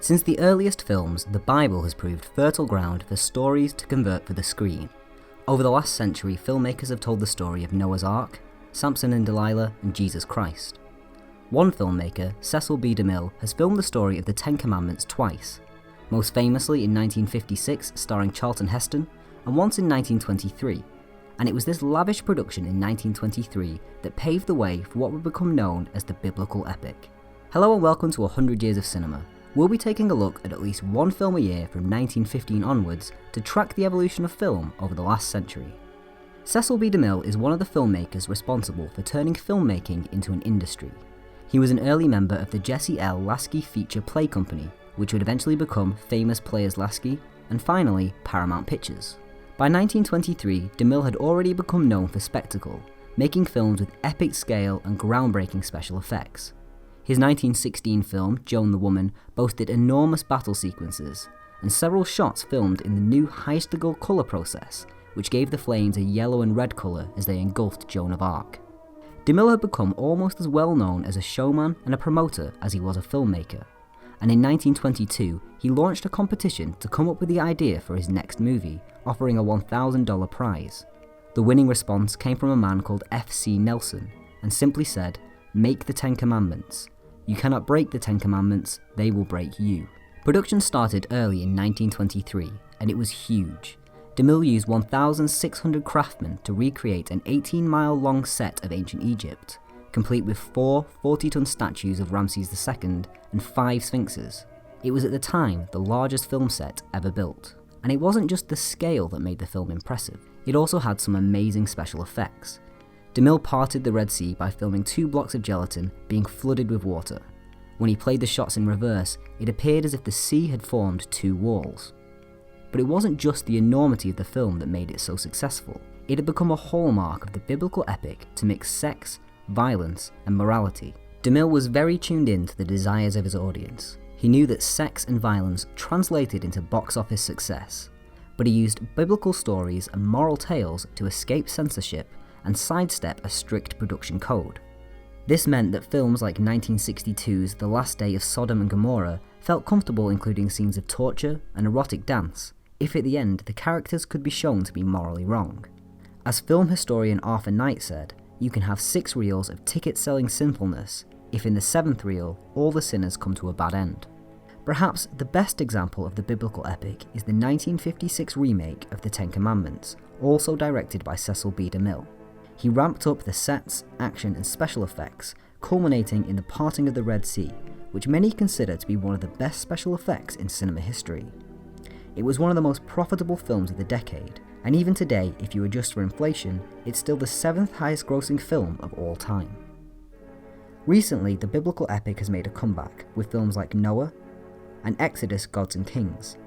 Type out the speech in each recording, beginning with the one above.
Since the earliest films, the Bible has proved fertile ground for stories to convert for the screen. Over the last century, filmmakers have told the story of Noah's Ark, Samson and Delilah, and Jesus Christ. One filmmaker, Cecil B Demille, has filmed the story of the Ten Commandments twice, most famously in 1956 starring Charlton Heston, and once in 1923, and it was this lavish production in 1923 that paved the way for what would become known as the biblical epic. Hello and welcome to 100 Years of Cinema. We'll be taking a look at least one film a year from 1915 onwards to track the evolution of film over the last century. Cecil B Demille is one of the filmmakers responsible for turning filmmaking into an industry. He was an early member of the Jesse L. Lasky Feature Play Company, which would eventually become Famous Players Lasky, and finally Paramount Pictures. By 1923, DeMille had already become known for spectacle, making films with epic scale and groundbreaking special effects. His 1916 film, Joan the Woman, boasted enormous battle sequences, and several shots filmed in the new high-staggle colour process, which gave the flames a yellow and red colour as they engulfed Joan of Arc. DeMille had become almost as well known as a showman and a promoter as he was a filmmaker, and in 1922 he launched a competition to come up with the idea for his next movie, offering a $1,000 prize. The winning response came from a man called F.C. Nelson, and simply said, "Make the Ten Commandments. You cannot break the Ten Commandments, they will break you." Production started early in 1923, and it was huge. DeMille used 1,600 craftsmen to recreate an 18-mile-long set of ancient Egypt, complete with 4 40-ton statues of Ramses II and 5 sphinxes. It was at the time the largest film set ever built. And it wasn't just the scale that made the film impressive, it also had some amazing special effects. DeMille parted the Red Sea by filming 2 blocks of gelatin being flooded with water. When he played the shots in reverse, it appeared as if the sea had formed 2 walls. But it wasn't just the enormity of the film that made it so successful. It had become a hallmark of the biblical epic to mix sex, violence, and morality. DeMille was very tuned in to the desires of his audience. He knew that sex and violence translated into box office success, but he used biblical stories and moral tales to escape censorship and sidestep a strict production code. This meant that films like 1962's The Last Day of Sodom and Gomorrah felt comfortable including scenes of torture and erotic dance, if at the end the characters could be shown to be morally wrong. As film historian Arthur Knight said, you can have 6 reels of ticket-selling sinfulness if in the 7th reel all the sinners come to a bad end. Perhaps the best example of the biblical epic is the 1956 remake of the Ten Commandments, also directed by Cecil B Demille. He ramped up the sets, action and special effects, culminating in the parting of the Red Sea, which many consider to be one of the best special effects in cinema history. It was one of the most profitable films of the decade, and even today, if you adjust for inflation, it's still the 7th highest grossing film of all time. Recently, the biblical epic has made a comeback with films like Noah and Exodus, Gods and Kings.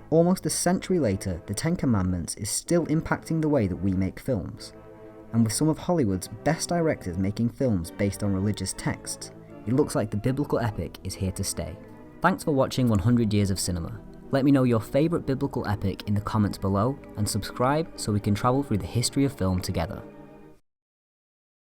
Almost a century later, the Ten Commandments is still impacting the way that we make films, and with some of Hollywood's best directors making films based on religious texts, it looks like the biblical epic is here to stay. Thanks for watching 100 Years of Cinema. Let me know your favourite biblical epic in the comments below, and subscribe so we can travel through the history of film together.